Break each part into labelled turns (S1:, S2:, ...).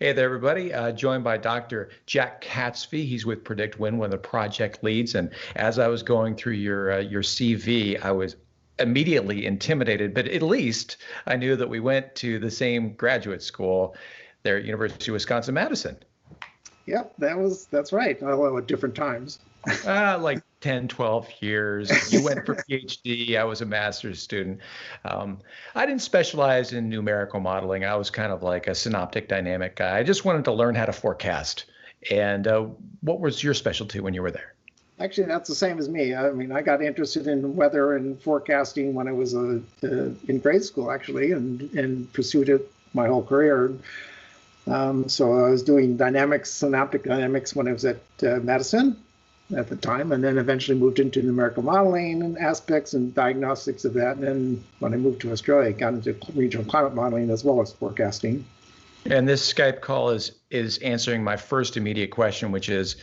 S1: Hey there, everybody. Joined by Dr. Jack Catsby. He's with Predict Wind, one of the project leads. And as I was going through your CV, I was immediately intimidated, but at least I knew that we went to the same graduate school there at University of Wisconsin-Madison.
S2: Yep, that's right. Although at different times.
S1: Like 10, 12 years. You went for PhD. I was a master's student. I didn't specialize in numerical modeling. I was kind of like a synoptic dynamic guy. I just wanted to learn how to forecast. And what was your specialty when you were there?
S2: Actually, that's the same as me. I mean, I got interested in weather and forecasting when I was in grade school, actually, and pursued it my whole career. So I was doing dynamics, synoptic dynamics when I was at Madison at the time, and then eventually moved into numerical modeling and aspects and diagnostics of that. And then when I moved to Australia, I got into regional climate modeling as well as forecasting.
S1: And this Skype call is answering my first immediate question, which is,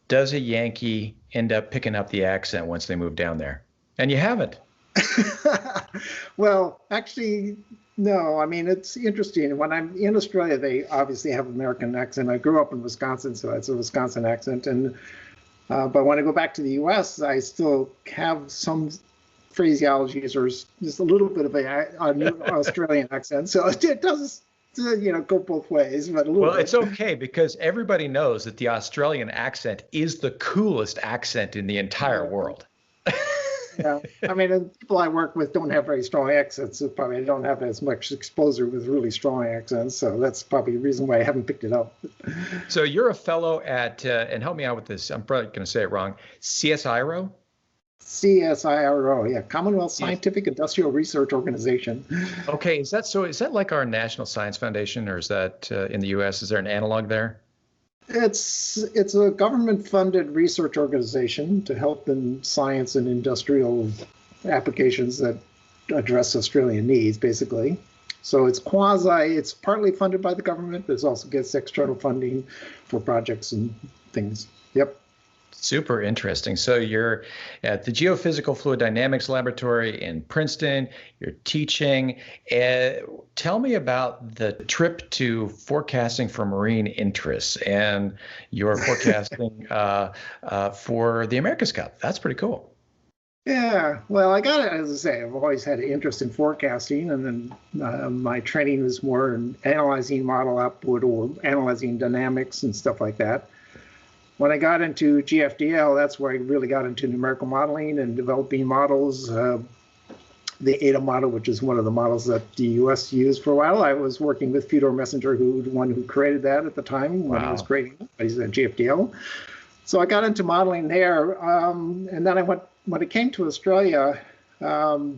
S1: does a Yankee end up picking up the accent once they move down there? And you haven't.
S2: Well, actually, no. I mean, it's interesting. When I'm in Australia, they obviously have American accent. I grew up in Wisconsin, so it's a Wisconsin accent. And but when I go back to the U.S., I still have some phraseologies or just a little bit of an Australian accent. So it does, go both ways. But a little
S1: Well,
S2: bit.
S1: it's okay because everybody knows that the Australian accent is the coolest accent in the entire world.
S2: Yeah, I mean, and people I work with don't have very strong accents. So probably don't have as much exposure with really strong accents. So that's probably the reason why I haven't picked it up.
S1: So you're a fellow at, and help me out with this, I'm probably going to say it wrong, CSIRO?
S2: CSIRO, yeah, Commonwealth
S1: Yes.
S2: Scientific Industrial Research Organization.
S1: Okay, is that so? Is that like our National Science Foundation, or is that in the U.S.? Is there an analog there?
S2: It's a government-funded research organization to help in science and industrial applications that address Australian needs, basically. So it's partly funded by the government, but it also gets external funding for projects and things. Yep.
S1: Super interesting. So you're at the Geophysical Fluid Dynamics Laboratory in Princeton. You're teaching. Tell me about the trip to forecasting for marine interests and your forecasting for the America's Cup. That's pretty cool.
S2: Yeah, well, I got it, as I say, I've always had an interest in forecasting, and then my training was more in analyzing model output or analyzing dynamics and stuff like that. When I got into GFDL, that's where I really got into numerical modeling and developing models. The ADA model, which is one of the models that the US used for a while. I was working with Fedor Messenger, the one who created that at the time when he was creating it, but he's at GFDL. So I got into modeling there. And then when it came to Australia, there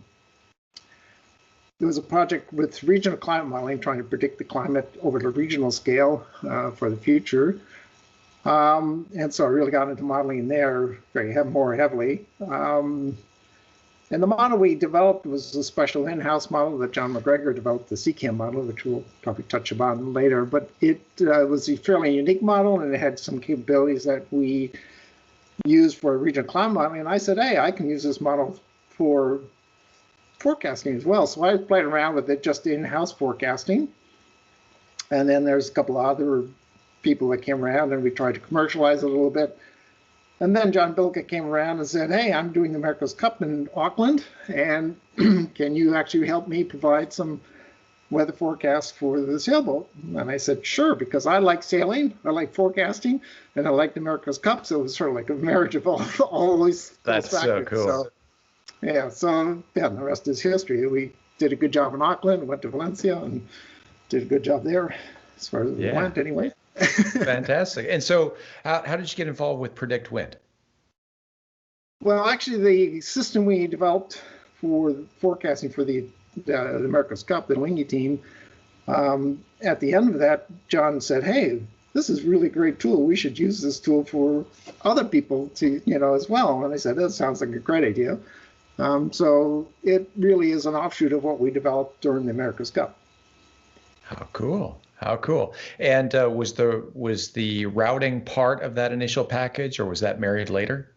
S2: was a project with regional climate modeling trying to predict the climate over the regional scale for the future. And so I really got into modeling there more heavily. And the model we developed was a special in-house model that John McGregor developed, the CCAM model, which we'll probably touch upon later. But it was a fairly unique model, and it had some capabilities that we used for regional climate modeling. And I said, hey, I can use this model for forecasting as well. So I played around with it, just in-house forecasting. And then there's a couple of other people that came around, and we tried to commercialize it a little bit. And then John Bilka came around and said, hey, I'm doing the America's Cup in Auckland, and can you actually help me provide some weather forecasts for the sailboat? And I said, sure, because I like sailing, I like forecasting, and I like the America's Cup. So it was sort of like a marriage of all these.
S1: That's so cool.
S2: So the rest is history. We did a good job in Auckland, went to Valencia, and did a good job there as far as it went anyway.
S1: Fantastic. And so how did you get involved with Predict Wind?
S2: Well, actually, the system we developed for forecasting for the America's Cup, the Lingy team, at the end of that, John said, hey, this is a really great tool. We should use this tool for other people to, as well. And I said, that sounds like a great idea. So it really is an offshoot of what we developed during the America's Cup.
S1: How cool. How cool. And was the routing part of that initial package, or was that married later?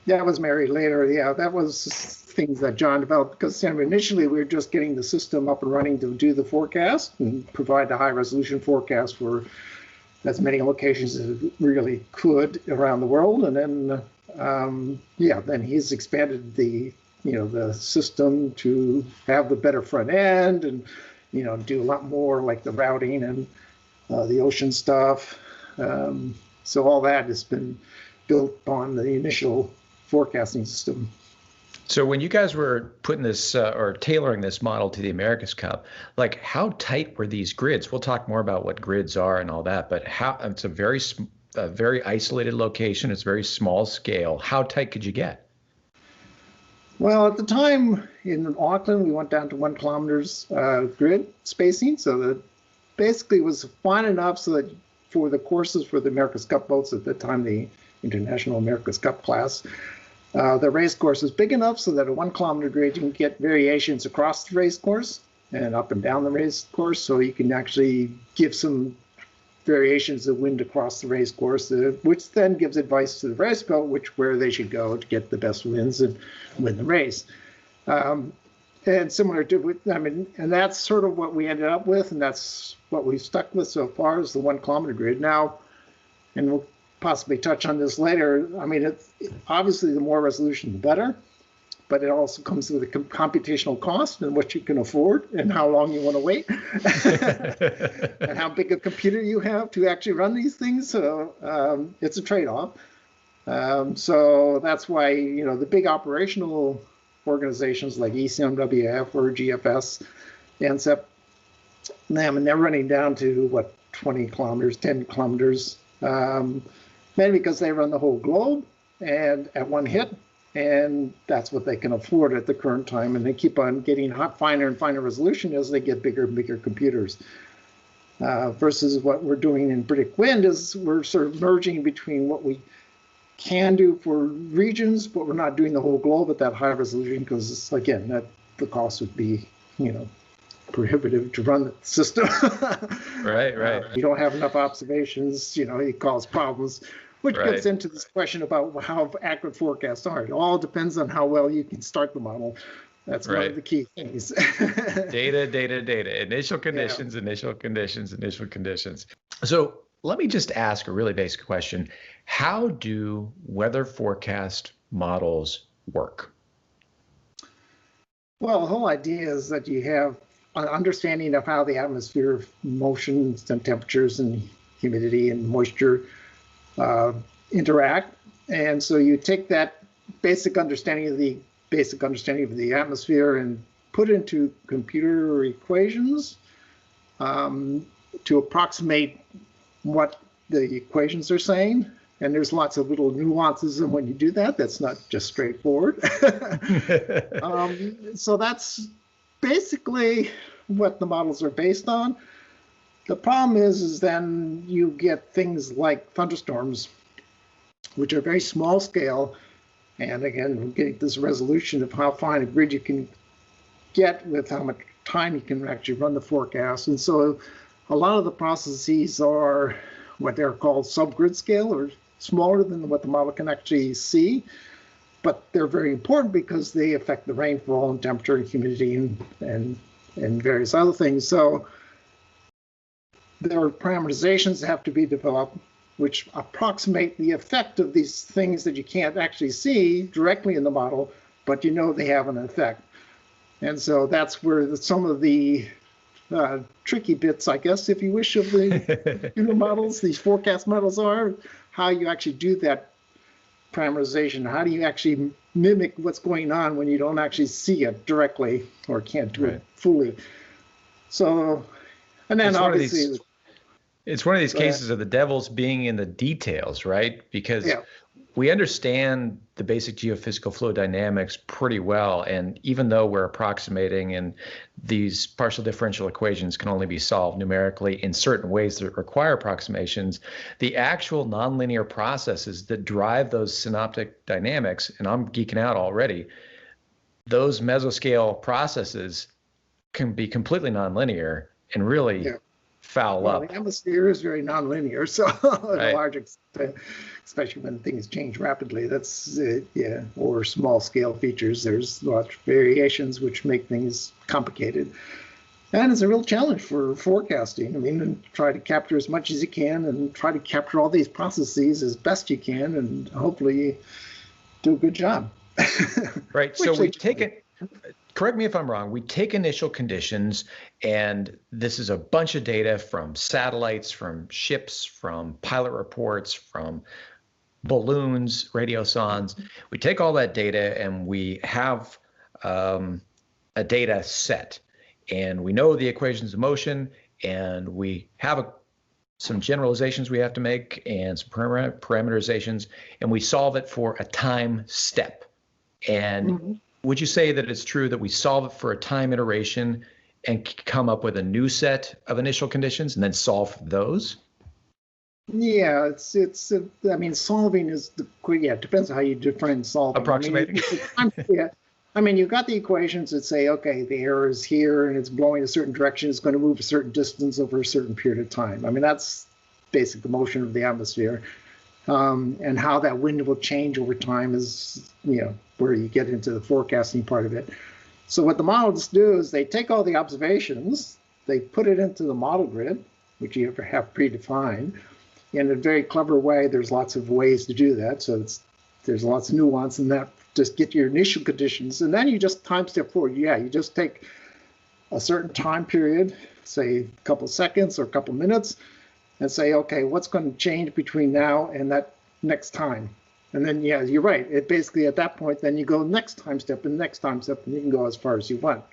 S2: That was married later. Yeah, that was things that John developed because initially we were just getting the system up and running to do the forecast and provide the high resolution forecast for as many locations as it really could around the world. And then, then he's expanded the system to have the better front end and, do a lot more like the routing and the ocean stuff. So all that has been built on the initial forecasting system.
S1: So when you guys were putting this or tailoring this model to the America's Cup, like how tight were these grids? We'll talk more about what grids are and all that, but how it's a very isolated location. It's very small scale. How tight could you get?
S2: Well, at the time in Auckland, we went down to 1 kilometers grid spacing, so that basically was fine enough so that for the courses for the America's Cup boats at the time, the International America's Cup class, the race course is big enough so that a 1 kilometer grid, you can get variations across the race course and up and down the race course. So you can actually give some variations of wind across the race course, which then gives advice to the race boat, where they should go to get the best winds and win the race. And similar to, and that's sort of what we ended up with, and that's what we've stuck with so far is the 1 kilometer grid. Now, and we'll possibly touch on this later. It's obviously the more resolution, the better, but it also comes with a computational cost and what you can afford and how long you want to wait and how big a computer you have to actually run these things. So it's a trade-off. So that's why, the big operational organizations like ECMWF or GFS, NCEP, and they're running down to 20 kilometers, 10 kilometers, mainly because they run the whole globe and at one hit, and that's what they can afford at the current time. And they keep on getting finer and finer resolution as they get bigger and bigger computers. Versus what we're doing in Predict Wind is we're sort of merging between what we can do for regions, but we're not doing the whole globe at that high resolution because, again, that the cost would be, prohibitive to run the system.
S1: Right.
S2: You don't have enough observations, it causes problems, which gets into this question about how accurate forecasts are. It all depends on how well you can start the model. That's one of the key things.
S1: Data. Initial conditions. So let me just ask a really basic question. How do weather forecast models work?
S2: Well, the whole idea is that you have an understanding of how the atmosphere motions and temperatures and humidity and moisture interact. And so you take that basic understanding of the atmosphere and put it into computer equations to approximate what the equations are saying. And there's lots of little nuances in when you do that. That's not just straightforward. So that's basically what the models are based on. The problem is then you get things like thunderstorms, which are very small scale. And again, we're getting this resolution of how fine a grid you can get with how much time you can actually run the forecast. And so a lot of the processes are what they're called subgrid scale, or smaller than what the model can actually see. But they're very important because they affect the rainfall and temperature and humidity and various other things. So there are parameterizations that have to be developed which approximate the effect of these things that you can't actually see directly in the model, but they have an effect. And so that's where some of the tricky bits, I guess, if you wish, of the models, these forecast models are, how you actually do that parameterization. How do you actually mimic what's going on when you don't actually see it directly or can't do it fully? So, and then obviously...
S1: It's one of these cases of the devil's being in the details, right? Because we understand the basic geophysical fluid dynamics pretty well. And even though we're approximating and these partial differential equations can only be solved numerically in certain ways that require approximations, the actual nonlinear processes that drive those synoptic dynamics, and I'm geeking out already, those mesoscale processes can be completely nonlinear and really foul
S2: Well,
S1: up.
S2: the atmosphere is very nonlinear, so at a
S1: Right.
S2: large extent, especially when things change rapidly, that's yeah, or small scale features. There's lots of variations which make things complicated. And it's a real challenge for forecasting. I mean, and try to capture as much as you can and try to capture all these processes as best you can and hopefully do a good job.
S1: Right. So
S2: Which they
S1: we've taken, correct me if I'm wrong, we take initial conditions, and this is a bunch of data from satellites, from ships, from pilot reports, from balloons, radiosondes. We take all that data and we have a data set, and we know the equations of motion, and we have some generalizations we have to make and some parameterizations, and we solve it for a time step. And
S2: Mhm.
S1: would you say that it's true that we solve it for a time iteration and come up with a new set of initial conditions and then solve those?
S2: Yeah, I mean, solving is yeah, it depends on how you define solving.
S1: Approximating.
S2: Yeah. I mean, you've got the equations that say, okay, the air is here and it's blowing a certain direction. It's going to move a certain distance over a certain period of time. I mean, that's basic the motion of the atmosphere. And how that wind will change over time is, where you get into the forecasting part of it. So what the models do is they take all the observations, they put it into the model grid, which you have predefined. In a very clever way, there's lots of ways to do that. So there's lots of nuance in that. Just get your initial conditions, and then you just time step forward. Yeah, you just take a certain time period, say a couple seconds or a couple minutes, and say, okay, what's going to change between now and that next time? And then, yeah, you're right. It basically at that point, then you go next time step and next time step, and you can go as far as you want,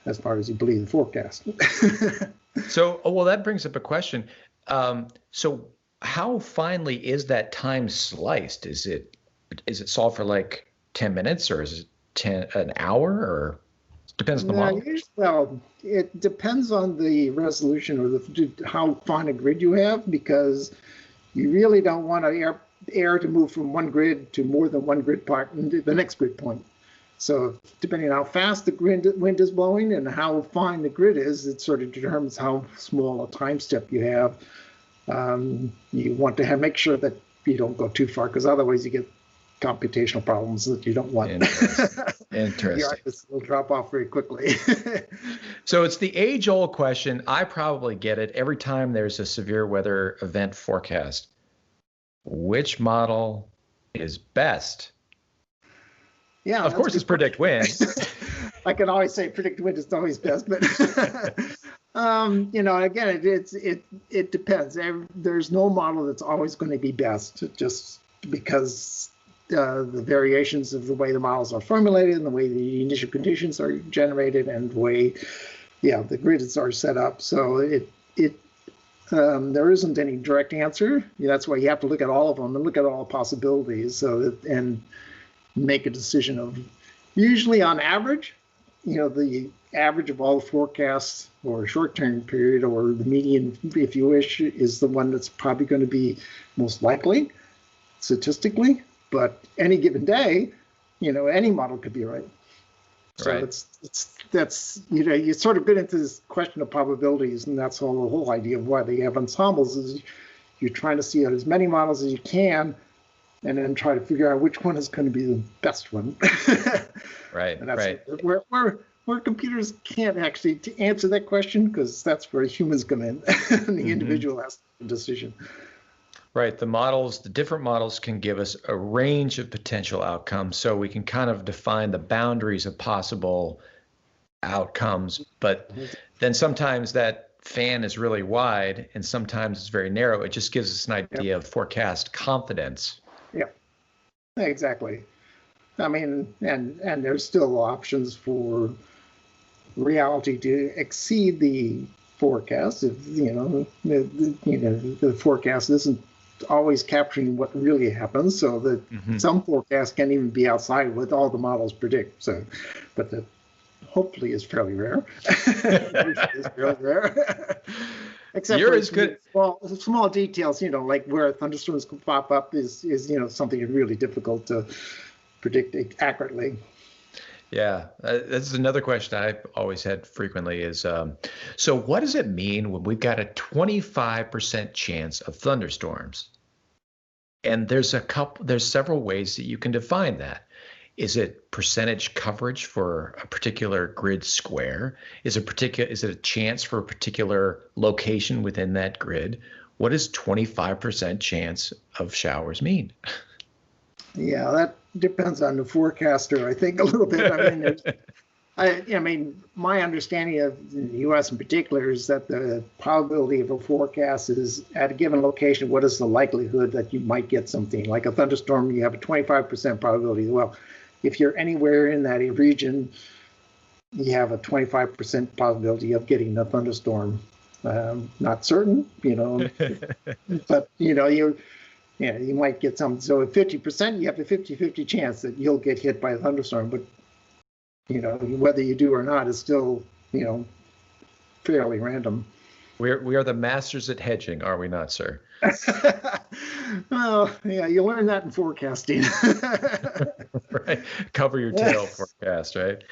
S2: as far as you believe the forecast.
S1: So, well, that brings up a question. So how finely is that time sliced? Is it solved for like 10 minutes, or is it an hour, or it depends on the model?
S2: Well, it depends on the resolution or how fine a grid you have, because you really don't want air to move from one grid to more than one grid part into the next grid point. So depending on how fast the wind is blowing and how fine the grid is, it sort of determines how small a time step you have. You want to make sure that you don't go too far, because otherwise you get computational problems that you don't want.
S1: Interesting.
S2: The artists will drop off very quickly.
S1: So it's the age-old question. I probably get it every time there's a severe weather event forecast. Which model is best?
S2: Yeah,
S1: of course it's predict wind.
S2: I can always say predict wind is always best, but again, it depends. There's no model that's always going to be best, just because the variations of the way the models are formulated and the way the initial conditions are generated and the way, the grids are set up. So there isn't any direct answer. That's why you have to look at all of them and look at all possibilities. And make a decision of, usually on average, the average of all the forecasts or short-term period, or the median, if you wish, is the one that's probably going to be most likely statistically. But any given day, any model could be right. So
S1: right.
S2: that's you sort of get into this question of probabilities, and that's the whole idea of why they have ensembles is you're trying to see as many models as you can, and then try to figure out which one is going to be the best one.
S1: Right.
S2: And that's
S1: right.
S2: where computers can't actually answer that question, because that's where humans come in. And the individual has to make a decision.
S1: Right. The different models can give us a range of potential outcomes, so we can kind of define the boundaries of possible outcomes. But then sometimes that fan is really wide and sometimes it's very narrow. It just gives us an idea of forecast confidence.
S2: Yeah, exactly. I mean, and there's still options for reality to exceed the forecast. If the forecast isn't always capturing what really happens, so that some forecasts can even be outside what all the models predict. So, but that hopefully is fairly rare. Is fairly rare. Except
S1: You're
S2: for
S1: as good.
S2: Small details, like where thunderstorms can pop up is something really difficult to predict accurately.
S1: Yeah, this is another question I've always had frequently is, so what does it mean when we've got a 25% chance of thunderstorms? And there's several ways that you can define that. Is it percentage coverage for a particular grid square? Is it a chance for a particular location within that grid? What does 25% chance of showers mean?
S2: Yeah, that depends on the forecaster, I think, a little bit. I mean, my understanding of the U.S. in particular is that the probability of a forecast is at a given location, what is the likelihood that you might get something like a thunderstorm? You have a 25% probability. Well, if you're anywhere in that region, you have a 25% probability of getting a thunderstorm. Not certain, but you might get some. So at 50%, you have a 50-50 chance that you'll get hit by a thunderstorm. But whether you do or not is still, fairly random.
S1: We are the masters at hedging, are we not, sir?
S2: Well, yeah, you learn that in forecasting.
S1: Right. Cover your tail forecast, right?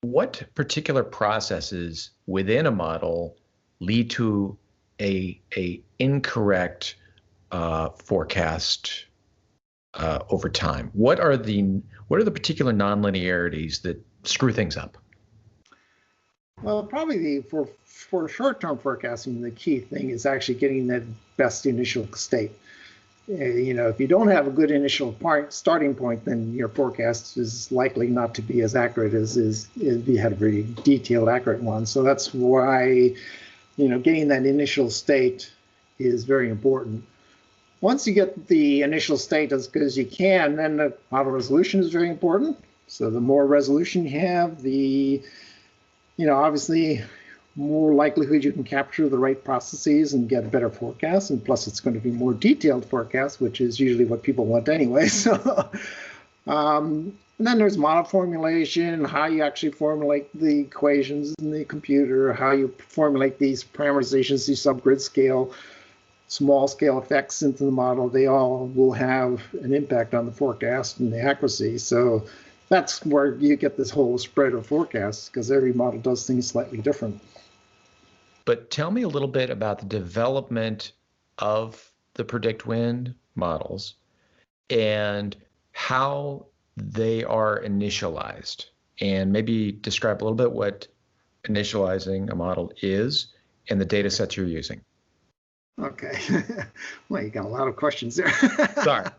S1: What particular processes within a model lead to a incorrect forecast over time? What are the particular nonlinearities that screw things up?
S2: Well, probably for short-term forecasting, the key thing is actually getting that best initial state. If you don't have a good initial starting point, then your forecast is likely not to be as accurate as if you had a very detailed, accurate one. So that's why, getting that initial state is very important. Once you get the initial state as good as you can, then the model resolution is very important. So the more resolution you have, the obviously more likelihood you can capture the right processes and get a better forecast. And plus, it's going to be more detailed forecast, which is usually what people want anyway. So, and then there's model formulation, how you actually formulate the equations in the computer, how you formulate these parameterizations, the subgrid scale, small scale effects into the model. They all will have an impact on the forecast and the accuracy. So that's where you get this whole spread of forecasts, because every model does things slightly different.
S1: But tell me a little bit about the development of the PredictWind models and how they are initialized, and maybe describe a little bit what initializing a model is and the data sets you're using.
S2: Okay. Well, you got a lot of questions there.
S1: Sorry.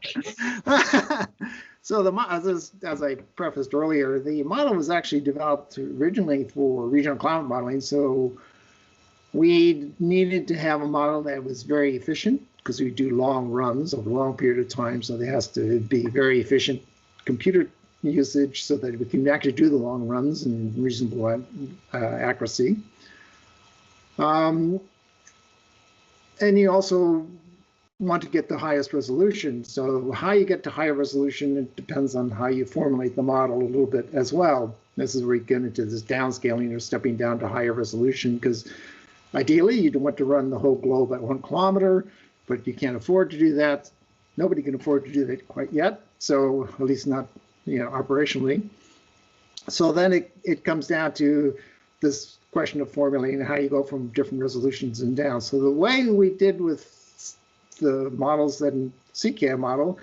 S2: So as I prefaced earlier, the model was actually developed originally for regional climate modeling. So we needed to have a model that was very efficient, because we do long runs over a long period of time. So there has to be very efficient computer usage so that we can actually do the long runs in reasonable accuracy. And you also want to get the highest resolution. So how you get to higher resolution, it depends on how you formulate the model a little bit as well. This is where you get into this downscaling or stepping down to higher resolution, because ideally you don't want to run the whole globe at 1 kilometer, but you can't afford to do that. Nobody can afford to do that quite yet. So at least not, operationally. So then it comes down to this question of formulating how you go from different resolutions and down. So the way we did with the models that in CCAM model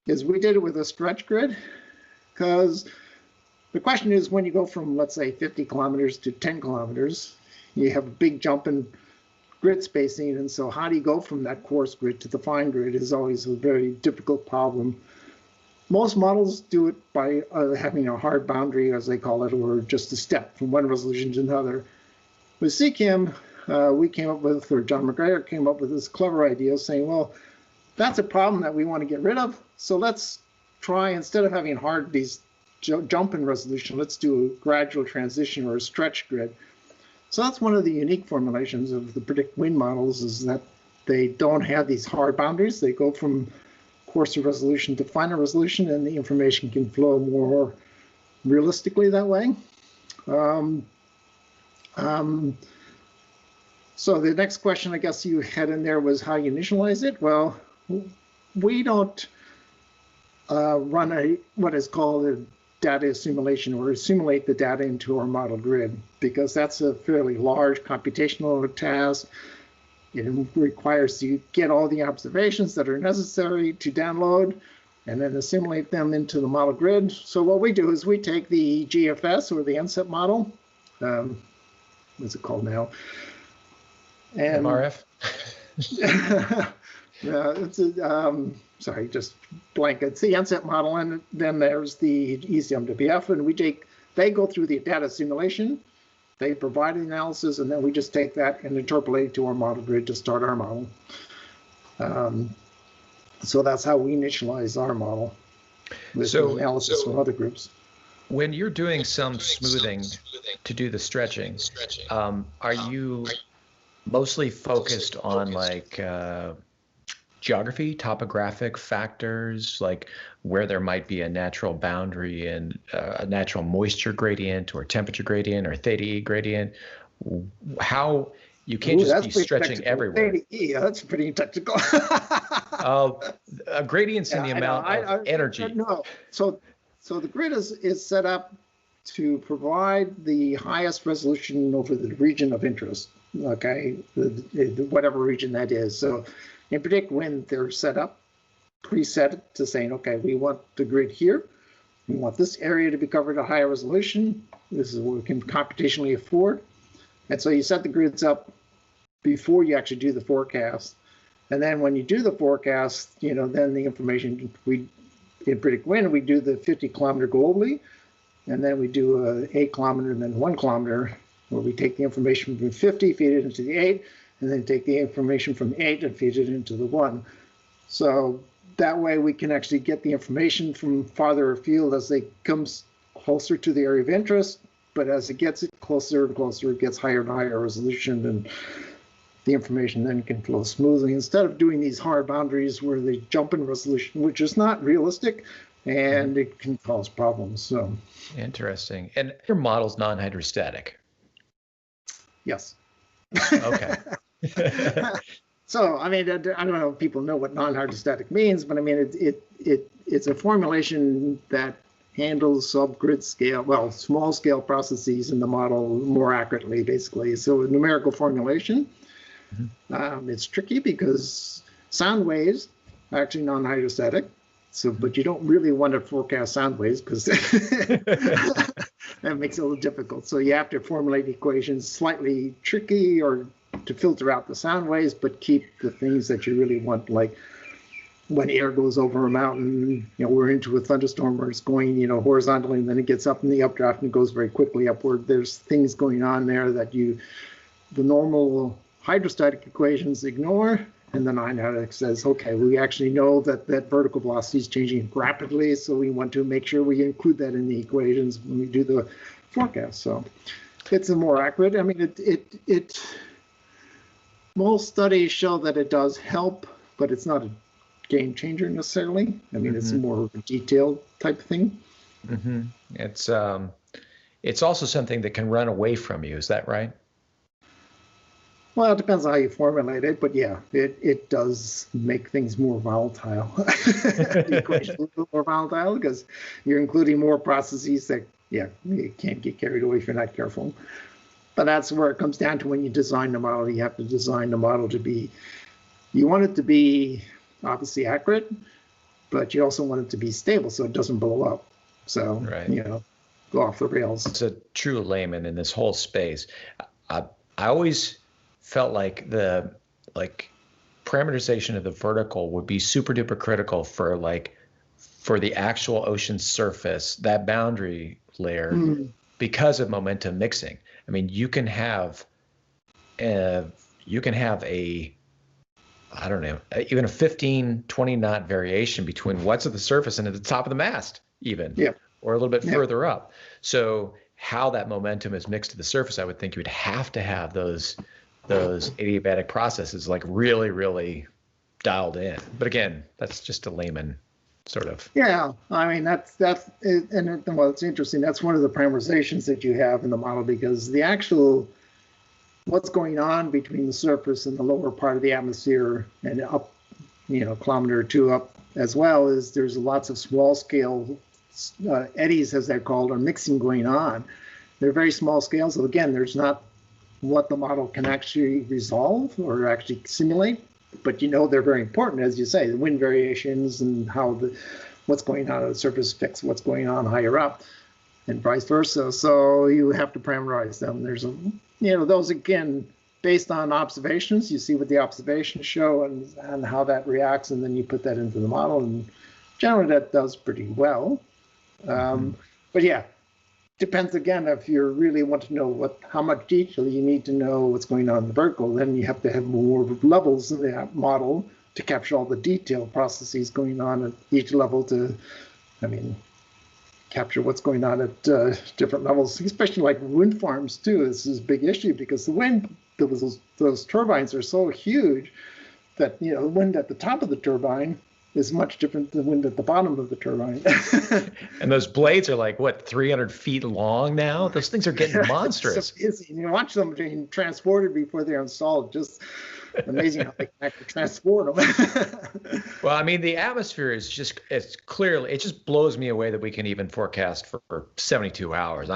S2: is we did it with a stretch grid, because the question is, when you go from, let's say, 50 kilometers to 10 kilometers, you have a big jump in grid spacing. And so how do you go from that coarse grid to the fine grid is always a very difficult problem. Most models do it by having a hard boundary, as they call it, or just a step from one resolution to another. With CCAM, we came up with, or John McGregor came up with this clever idea saying, well, that's a problem that we want to get rid of. So let's try, instead of having these jump in resolution, let's do a gradual transition or a stretch grid. So that's one of the unique formulations of the PredictWind models, is that they don't have these hard boundaries. They go from coarser resolution to finer resolution, and the information can flow more realistically that way. So the next question I guess you had in there was how you initialize it. Well, we don't run what is called a data assimilation or assimilate the data into our model grid, because that's a fairly large computational task. It requires you get all the observations that are necessary to download and then assimilate them into the model grid. So what we do is we take the GFS or the NCEP model, what's it called now? And
S1: MRF?
S2: Sorry, just blank. It's the NCEP model, and then there's the ECMWF, and they go through the data assimilation, they provide the analysis, and then we just take that and interpolate it to our model grid to start our model. So that's how we initialize our model with the analysis from other groups.
S1: When you're doing some smoothing to do the stretching, are you mostly focused on like geography, topographic factors, like where there might be a natural boundary and a natural moisture gradient or temperature gradient or theta E gradient? How you can't just be stretching everywhere.
S2: Theta E, that's pretty technical.
S1: Gradients in the amount of energy.
S2: No, so the grid is set up to provide the highest resolution over the region of interest. Okay, whatever region that is. So in PredictWind, they're set up, preset to saying, okay, we want the grid here. We want this area to be covered at a higher resolution. This is what we can computationally afford. And so you set the grids up before you actually do the forecast. And then when you do the forecast, then the information, in PredictWind, we do the 50 kilometer globally, and then we do a 8 kilometer and then 1 kilometer, where we take the information from 50, feed it into the 8, and then take the information from 8 and feed it into the 1. So that way we can actually get the information from farther afield as it comes closer to the area of interest, but as it gets closer and closer, it gets higher and higher resolution, and the information then can flow smoothly instead of doing these hard boundaries where they jump in resolution, which is not realistic, and it can cause problems. So
S1: interesting. And your model's non-hydrostatic.
S2: Yes.
S1: Okay.
S2: So, I mean, I don't know if people know what non-hydrostatic means, but I mean, it's a formulation that handles sub-grid scale, well, small scale processes in the model more accurately, basically. So a numerical formulation, it's tricky because sound waves are actually non-hydrostatic. So, but you don't really want to forecast sound waves because that makes it a little difficult. So you have to formulate equations slightly tricky or to filter out the sound waves, but keep the things that you really want, like when air goes over a mountain, we're into a thunderstorm where it's going, horizontally, and then it gets up in the updraft and it goes very quickly upward. There's things going on there that the normal hydrostatic equations ignore. And the non-hydrostatic says, okay, we actually know that vertical velocity is changing rapidly, so we want to make sure we include that in the equations when we do the forecast. So it's a more accurate. I mean, most studies show that it does help, but it's not a game changer necessarily. I mean, it's more of a detailed type thing.
S1: It's also something that can run away from you. Is that right?
S2: Well, it depends on how you formulate it, but yeah, it does make things more volatile. The equation is a little more volatile because you're including more processes that, you can't get carried away if you're not careful. But that's where it comes down to when you design the model. You have to design the model to be, you want it to be obviously accurate, but you also want it to be stable so it doesn't blow up. So, go off the rails.
S1: It's a true layman in this whole space. I always felt like the parameterization of the vertical would be super duper critical for the actual ocean surface, that boundary layer, because of momentum mixing. I mean, you can have I don't know, even a 15, 20 knot variation between what's at the surface and at the top of the mast, even, or a little bit further up. So how that momentum is mixed to the surface, I would think you would have to have those adiabatic processes really, really dialed in. But again, that's just a layman sort of.
S2: Yeah, I mean, that's and well, it's interesting. That's one of the parameterizations that you have in the model, because the actual what's going on between the surface and the lower part of the atmosphere and up, kilometer or two up as well, is there's lots of small scale eddies, as they're called, or mixing going on. They're very small scales. So again, there's not what the model can actually resolve or actually simulate, but they're very important, as you say, the wind variations and how what's going on at the surface affects what's going on higher up, and vice versa. So you have to parameterize them. There's those again based on observations. You see what the observations show and how that reacts, and then you put that into the model, and generally that does pretty well. But yeah, depends again if you really want to know how much detail you need to know what's going on in the vertical. Then you have to have more levels in that model to capture all the detail processes going on at each level capture what's going on at different levels, especially like wind farms too. This is a big issue because the wind, those turbines are so huge that the wind at the top of the turbine is much different than the wind at the bottom of the turbine.
S1: And those blades are like, what, 300 feet long now? Those things are getting monstrous.
S2: You watch them being transported before they're installed. Just amazing how they can actually transport them.
S1: Well, I mean, the atmosphere is just, it just blows me away that we can even forecast for 72 hours.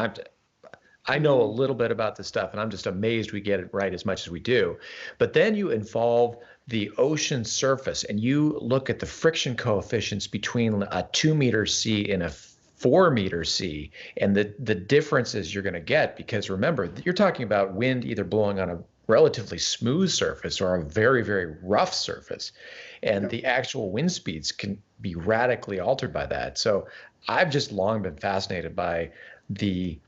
S1: I know a little bit about this stuff, and I'm just amazed we get it right as much as we do. But then you involve the ocean surface, and you look at the friction coefficients between a 2-meter sea and a 4-meter sea, and the differences you're going to get, because remember, you're talking about wind either blowing on a relatively smooth surface or a very, very rough surface. And the actual wind speeds can be radically altered by that. So I've just long been fascinated by the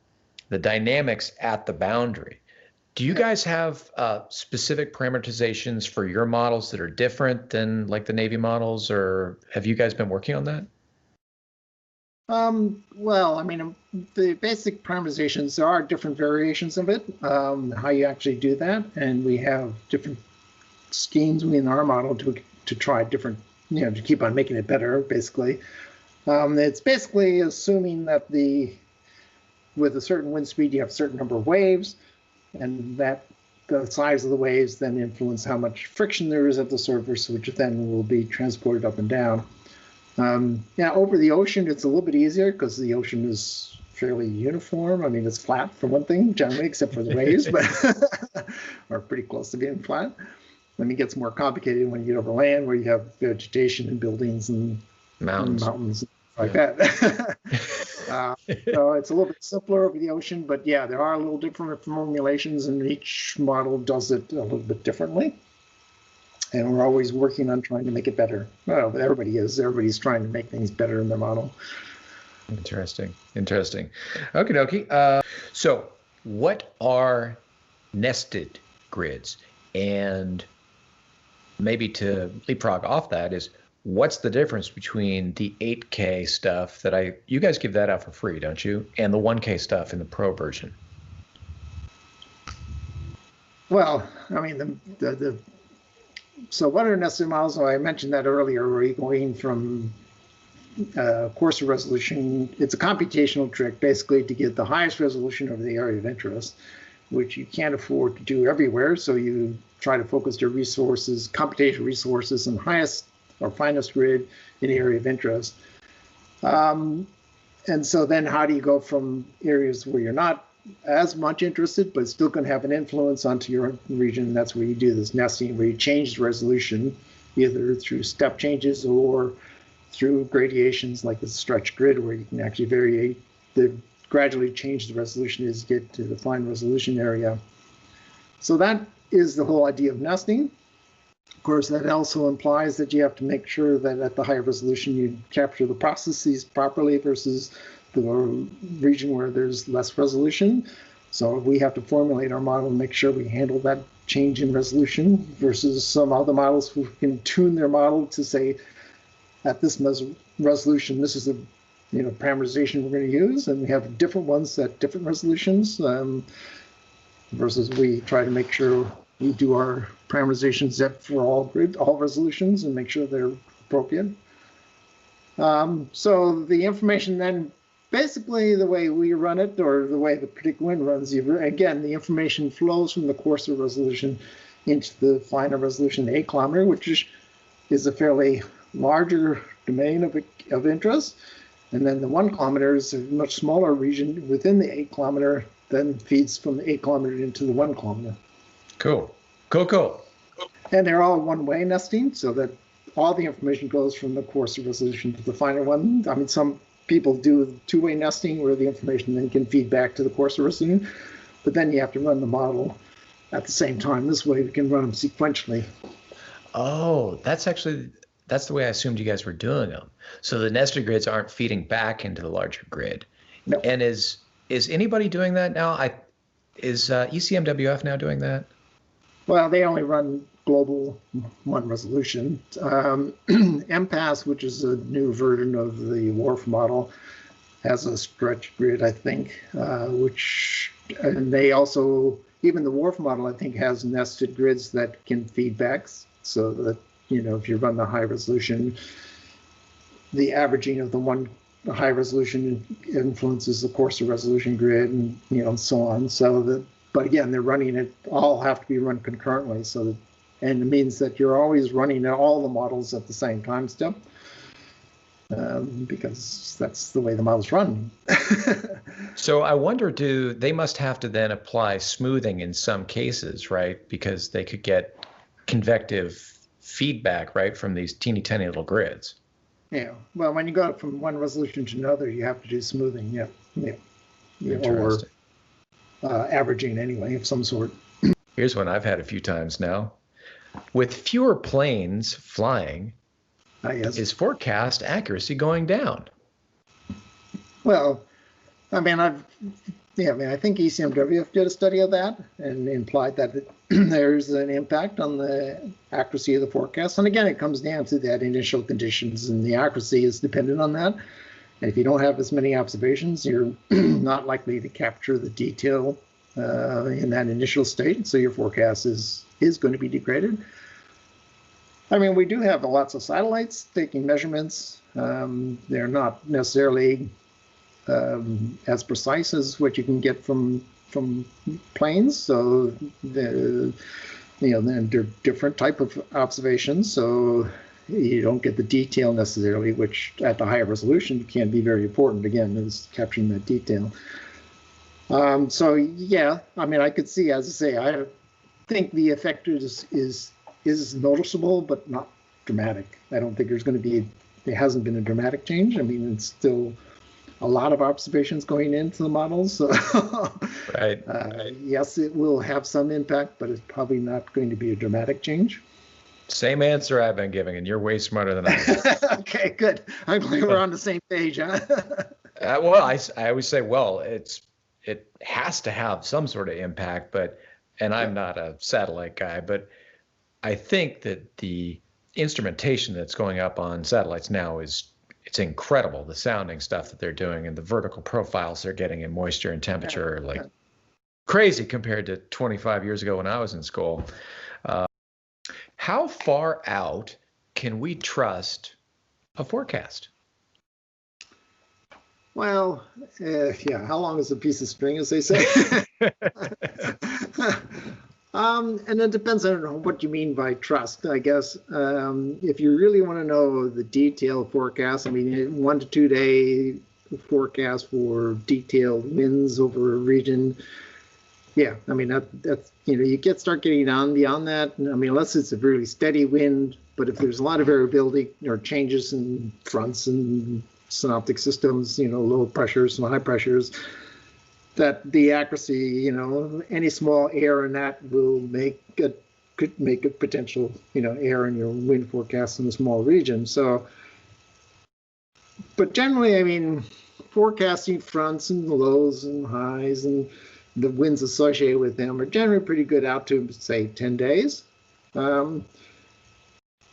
S1: dynamics at the boundary. Do you guys have specific parameterizations for your models that are different than like the Navy models, or have you guys been working on that?
S2: Well, I mean, the basic parameterizations, there are different variations of it, how you actually do that. And we have different schemes within our model to try different, to keep on making it better, basically. It's basically assuming that with a certain wind speed, you have a certain number of waves, and that the size of the waves then influence how much friction there is at the surface, which then will be transported up and down. Over the ocean, it's a little bit easier because the ocean is fairly uniform. I mean, it's flat for one thing, generally, except for the waves, but or pretty close to being flat. I mean, it gets more complicated when you get over land, where you have vegetation and buildings and mountains like that. So it's a little bit simpler over the ocean, but yeah, there are a little different formulations, and each model does it a little bit differently. And we're always working on trying to make it better. Well, but everybody's trying to make things better in their model.
S1: Interesting. Okie dokie. So what are nested grids? And maybe to leapfrog off that is, what's the difference between the 8K stuff that you guys give that out for free, don't you? And the 1K stuff in the Pro version?
S2: Well, I mean, so what are nested models? Well, I mentioned that earlier, where you're going from coarser resolution. It's a computational trick, basically, to get the highest resolution over the area of interest, which you can't afford to do everywhere. So you try to focus your resources, computational resources, in highest or finest grid in the area of interest. And so then how do you go from areas where you're not as much interested, but still going to have an influence onto your region? That's where you do this nesting, where you change the resolution, either through step changes or through gradations like the stretch grid, where you can actually gradually change the resolution as you get to the fine resolution area. So that is the whole idea of nesting. Of course, that also implies that you have to make sure that at the higher resolution you capture the processes properly versus the region where there's less resolution. So we have to formulate our model and make sure we handle that change in resolution versus some other models who can tune their model to say, at this resolution, this is the parameterization we're going to use, and we have different ones at different resolutions, versus we try to make sure we do our parameterizations for all resolutions and make sure they're appropriate. So the information then, basically the way we run it, or the way the PredictWind runs, again, the information flows from the coarser resolution into the finer resolution, the 8 kilometer, which is a fairly larger domain of interest. And then the 1 kilometer is a much smaller region within the 8 kilometer, then feeds from the 8 kilometer into the 1 kilometer.
S1: Cool. Cool.
S2: And they're all one-way nesting, so that all the information goes from the coarser resolution to the finer one. I mean, some people do 2-way nesting where the information then can feed back to the coarser resolution, but then you have to run the model at the same time. This way we can run them sequentially.
S1: Oh, that's the way I assumed you guys were doing them. So the nested grids aren't feeding back into the larger grid.
S2: No.
S1: And is anybody doing that now? Is ECMWF now doing that?
S2: Well, they only run global 1 resolution. MPAS, which is a new version of the WRF model, has a stretch grid, I think, and they also, even the WRF model, I think, has nested grids that can feed back, so that, if you run the high resolution, the averaging of the high resolution influences the coarser resolution grid, and so on. But again, they're running it, all have to be run concurrently, and it means that you're always running all the models at the same time step, because that's the way the models run.
S1: So I wonder, they must have to then apply smoothing in some cases, right? Because they could get convective feedback, right, from these teeny tiny little grids.
S2: Yeah, well, when you go from one resolution to another, you have to do smoothing, yeah. Or averaging anyway of some sort.
S1: Here's one I've had a few times now. With fewer planes flying,
S2: yes.
S1: Is forecast accuracy going down?
S2: Well, I think ECMWF did a study of that and implied that there's an impact on the accuracy of the forecast. And again, it comes down to that initial conditions, and the accuracy is dependent on that. And if you don't have as many observations, you're not likely to capture the detail in that initial state. So your forecast is going to be degraded. I mean, we do have lots of satellites taking measurements. They're not necessarily as precise as what you can get from planes. So they're different type of observations. So you don't get the detail necessarily, which at the higher resolution can be very important. Again, is capturing that detail. So yeah, I mean, I could see, as I say, I think the effect is noticeable, but not dramatic. I don't think there hasn't been a dramatic change. I mean, it's still a lot of observations going into the models. So
S1: right.
S2: Yes, it will have some impact, but it's probably not going to be a dramatic change.
S1: Same answer I've been giving, and you're way smarter than I am.
S2: Okay, good. I'm glad we're on the same page, huh?
S1: Well, I always say, it has to have some sort of impact, and I'm not a satellite guy, but I think that the instrumentation that's going up on satellites now it's incredible. The sounding stuff that they're doing and the vertical profiles they're getting in moisture and temperature are like crazy compared to 25 years ago when I was in school. How far out can we trust a forecast?
S2: Well, how long is a piece of string, as they say? And it depends on what you mean by trust, I guess. If you really want to know the detailed forecast, I mean, 1 to 2 day forecast for detailed winds over a region. Yeah, I mean, that's, you start getting on beyond that. I mean, unless it's a really steady wind, but if there's a lot of variability or changes in fronts and synoptic systems, low pressures and high pressures, that the accuracy, any small error in that could make a potential, error in your wind forecast in a small region. So, but generally, I mean, forecasting fronts and lows and highs and the winds associated with them are generally pretty good out to, say, 10 days. Now,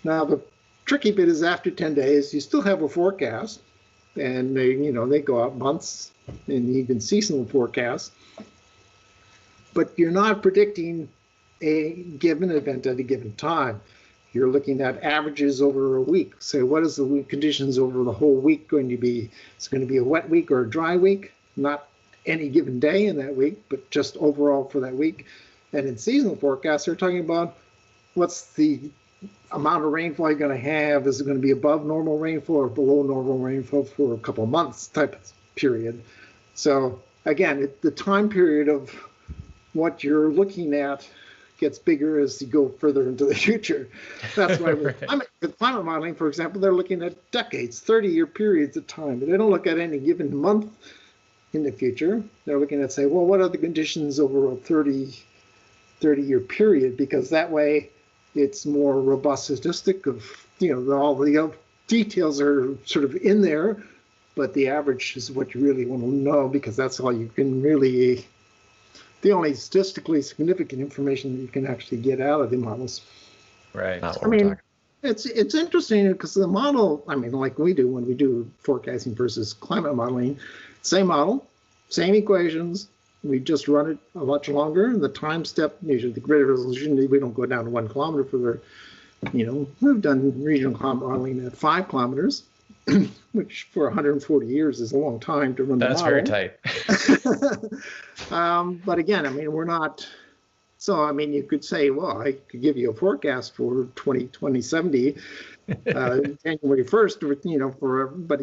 S2: the tricky bit is after 10 days, you still have a forecast, and they go out months and even seasonal forecasts, but you're not predicting a given event at a given time. You're looking at averages over a week. So what is the week conditions over the whole week going to be? It's going to be a wet week or a dry week, not any given day in that week, but just overall for that week. And in seasonal forecasts, they're talking about what's the amount of rainfall you're going to have. Is it going to be above normal rainfall or below normal rainfall for a couple of months type of period? So again, the time period of what you're looking at gets bigger as you go further into the future. That's why with climate modeling, for example, they're looking at decades, 30-year periods of time. They don't look at any given month in the future. They're looking at, say, well, what are the conditions over a 30-year period? Because that way it's more robust statistic of, all the details are sort of in there, but the average is what you really want to know, because that's all you can really, the only statistically significant information that you can actually get out of the models.
S1: Right.
S2: I mean, it's interesting because the model, I mean, like we do when we do forecasting versus climate modeling, same model, same equations. We just run it a much longer. The time step, usually the grid resolution, we don't go down to 1 kilometer for the, we've done regional climate modeling at 5 kilometers, which for 140 years is a long time to run the model.
S1: That's very
S2: tight. But again, I mean, we're not, so I mean, you could say, well, I could give you a forecast for 2070, January 1st, but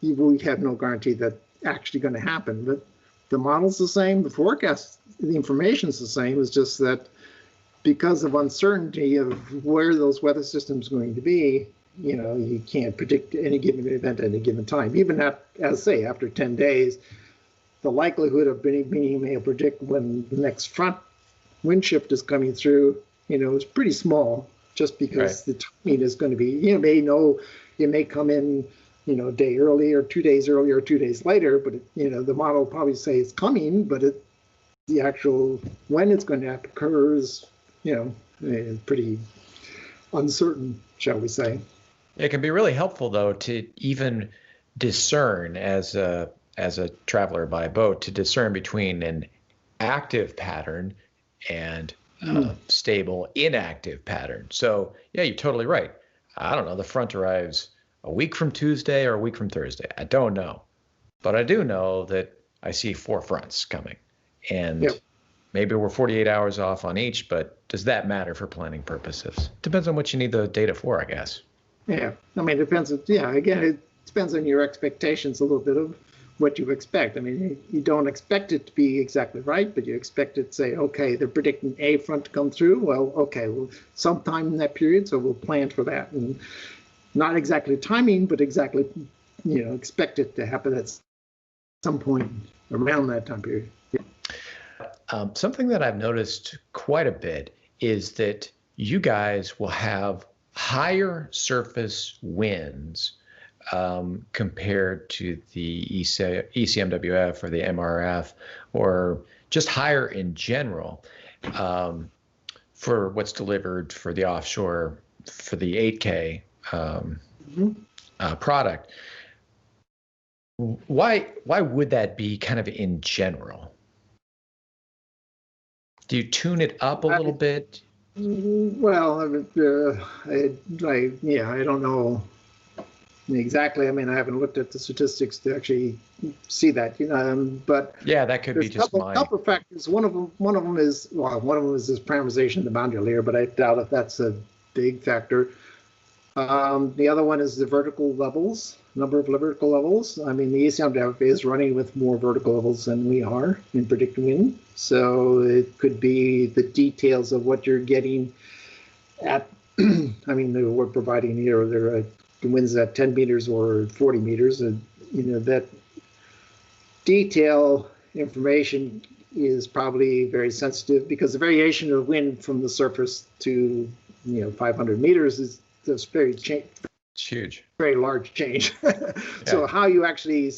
S2: we have no guarantee that's actually going to happen. But the model's the same, the forecast, the information's the same. It's just that because of uncertainty of where those weather systems are going to be, you can't predict any given event at any given time. Even after 10 days, the likelihood of being able to predict when the next front wind shift is coming through, is pretty small, just because the timing is going to be, you may come in, a day early or 2 days early or 2 days later, but the model will probably say it's coming, but the actual when it's going to occur is, pretty uncertain, shall we say.
S1: It can be really helpful, though, to even discern as a traveler by boat, to discern between an active pattern and stable inactive pattern. So yeah, you're totally right. I don't know, the front arrives a week from Tuesday or a week from Thursday. I don't know, but I do know that I see 4 fronts coming, and maybe we're 48 hours off on each, but does that matter for planning purposes? Depends on what you need the data for, I guess.
S2: Yeah, I mean, it depends. Again, it depends on your expectations a little bit of what you expect. I mean, you don't expect it to be exactly right, but you expect it to say, okay, they're predicting a front to come through. Well, okay, well, sometime in that period, so we'll plan for that. And not exactly timing, but exactly, expect it to happen at some point around that time period. Yeah.
S1: Something that I've noticed quite a bit is that you guys will have higher surface winds compared to the ECMWF or the MRF, or just higher in general for what's delivered for the offshore, for the 8K product. Why would that be kind of in general? Do you tune it up a little bit?
S2: Well, I don't know exactly. I mean, I haven't looked at the statistics to actually see that, but
S1: yeah, that could be just
S2: a couple of factors. One of them is this parameterization of the boundary layer, but I doubt if that's a big factor. The other one is the vertical levels, number of vertical levels. I mean, the ECMWF is running with more vertical levels than we are in predicting wind. So it could be the details of what you're getting at. I mean, we're providing here, there are winds at 10 meters or 40 meters. And, that detail information is probably very sensitive, because the variation of wind from the surface to, 500 meters is just
S1: huge,
S2: very large change. So how you actually,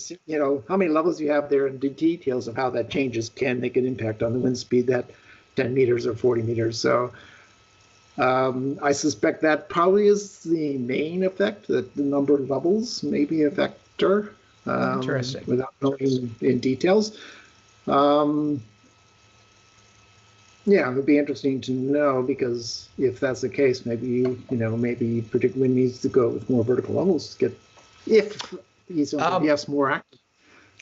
S2: how many levels you have there, and the details of how that changes can make an impact on the wind speed at 10 meters or 40 meters. So I suspect that probably is the main effect, that the number of levels may be a factor.
S1: Interesting.
S2: Without knowing in details. Yeah, it would be interesting to know, because if that's the case, maybe maybe predict wind needs to go with more vertical levels to get, if he's yes more active.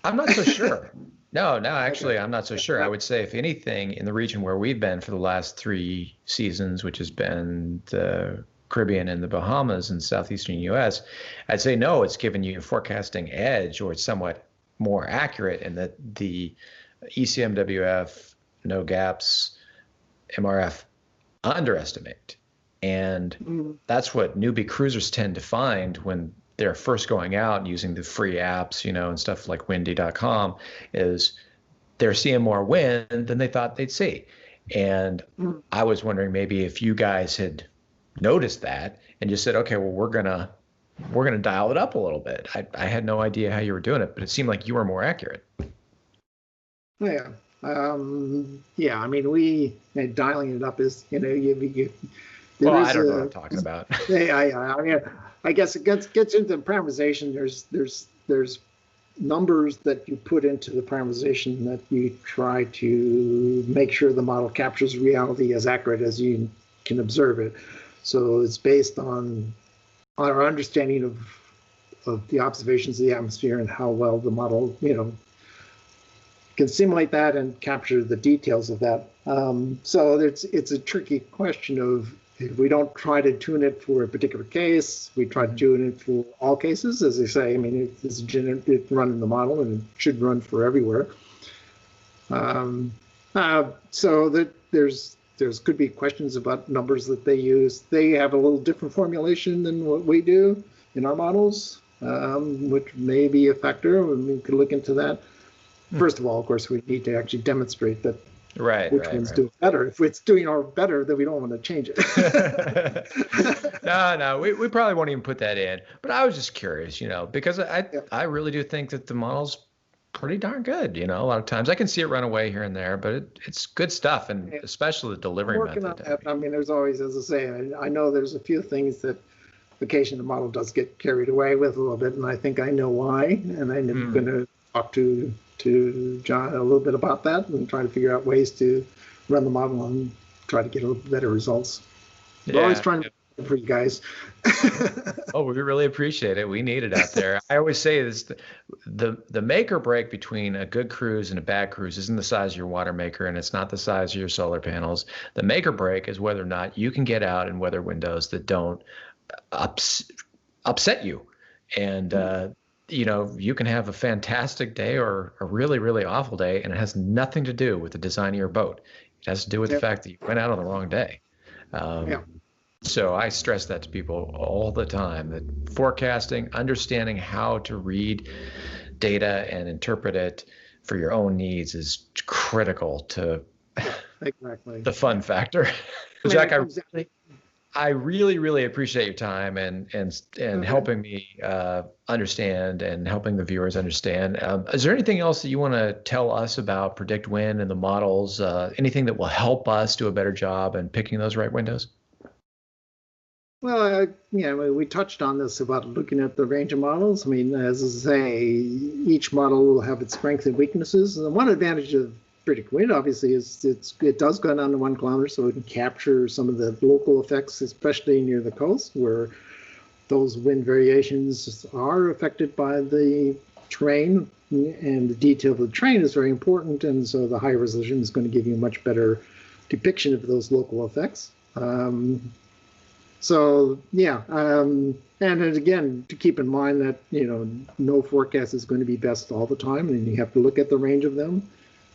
S1: I'm not so sure. No, no,
S2: Okay.
S1: actually, I'm not so sure. I would say, if anything, in the region where we've been for the last 3 seasons, which has been the Caribbean and the Bahamas and southeastern U.S., I'd say no, it's given you a forecasting edge, or it's somewhat more accurate in that the ECMWF, no gaps, MRF underestimate. And
S2: Mm,
S1: that's what newbie cruisers tend to find when they're first going out and using the free apps, and stuff like windy.com, is they're seeing more wind than they thought they'd see. And
S2: mm.
S1: I was wondering maybe if you guys had noticed that and just said, okay, well, we're gonna dial it up a little bit. I had no idea how you were doing it, but it seemed like you were more accurate.
S2: Yeah. Yeah. I mean, dialing it up is, there
S1: Well, I
S2: is
S1: don't know what I'm
S2: a,
S1: talking about.
S2: yeah, I mean, I guess it gets into the parameterization. There's numbers that you put into the parameterization that you try to make sure the model captures reality as accurate as you can observe it. So it's based on our understanding of the observations of the atmosphere and how well the model, can simulate that and capture the details of that. So it's a tricky question of, if we don't try to tune it for a particular case, we try to tune it for all cases, as they say. I mean, it's run in the model and it should run for everywhere. So that there's could be questions about numbers that they use. They have a little different formulation than what we do in our models, which may be a factor. We could look into that. First of all, of course, we need to actually demonstrate that which one's doing better. If it's doing our better, then we don't want to change it.
S1: No, we probably won't even put that in. But I was just curious, because I really do think that the model's pretty darn good. A lot of times I can see it run away here and there, but it's good stuff, and especially the delivery
S2: working
S1: method.
S2: on that. I mean, there's always, as I say, I know there's a few things that occasionally the model does get carried away with a little bit, and I think I know why. And I'm going to talk to John a little bit about that and try to figure out ways to run the model and try to get a little better results. We're always trying to for you guys.
S1: Oh, we really appreciate it. We need it out there. I always say this: the make or break between a good cruise and a bad cruise isn't the size of your water maker, and it's not the size of your solar panels. The make or break is whether or not you can get out in weather windows that don't upset you. And you can have a fantastic day or a really, really awful day, and it has nothing to do with the design of your boat. It has to do with the fact that you went out on the wrong day. So I stress that to people all the time, that forecasting, understanding how to read data and interpret it for your own needs is critical to the fun factor. Jack, I really, really appreciate your time and helping me understand and helping the viewers understand. Is there anything else that you want to tell us about PredictWind and the models? Anything that will help us do a better job in picking those right windows?
S2: Well, we touched on this about looking at the range of models. I mean, as I say, each model will have its strengths and weaknesses. And one advantage of PredictWind, obviously, is it does go down to 1 kilometer, so it can capture some of the local effects, especially near the coast, where those wind variations are affected by the terrain, and the detail of the terrain is very important. And so the high resolution is going to give you a much better depiction of those local effects. So yeah, and again, to keep in mind that no forecast is going to be best all the time, and you have to look at the range of them.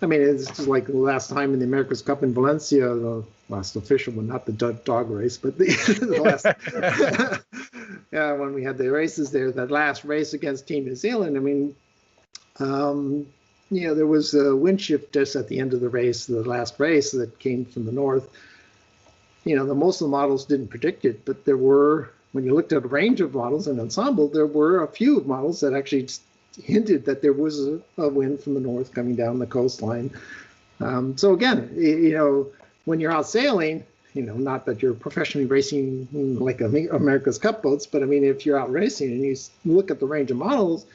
S2: I mean, it's just like the last time in the America's Cup in Valencia, the last official one, not the dog race, but the last when we had the races there, that last race against Team New Zealand. I mean, there was a wind shift just at the end of the race, the last race that came from the north. Most of the models didn't predict it, but there were, when you looked at a range of models and ensemble, there were a few models that actually hinted that there was a wind from the north coming down the coastline. So again, when you're out sailing, not that you're professionally racing like America's Cup boats, but I mean, if you're out racing and you look at the range of models,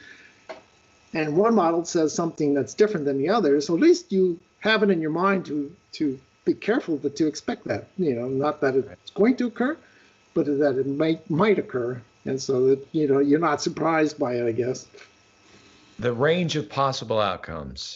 S2: and one model says something that's different than the other, so at least you have it in your mind to be careful to expect that, not that it's going to occur, but that it might occur. And so that, you're not surprised by it, I guess.
S1: The range of possible outcomes.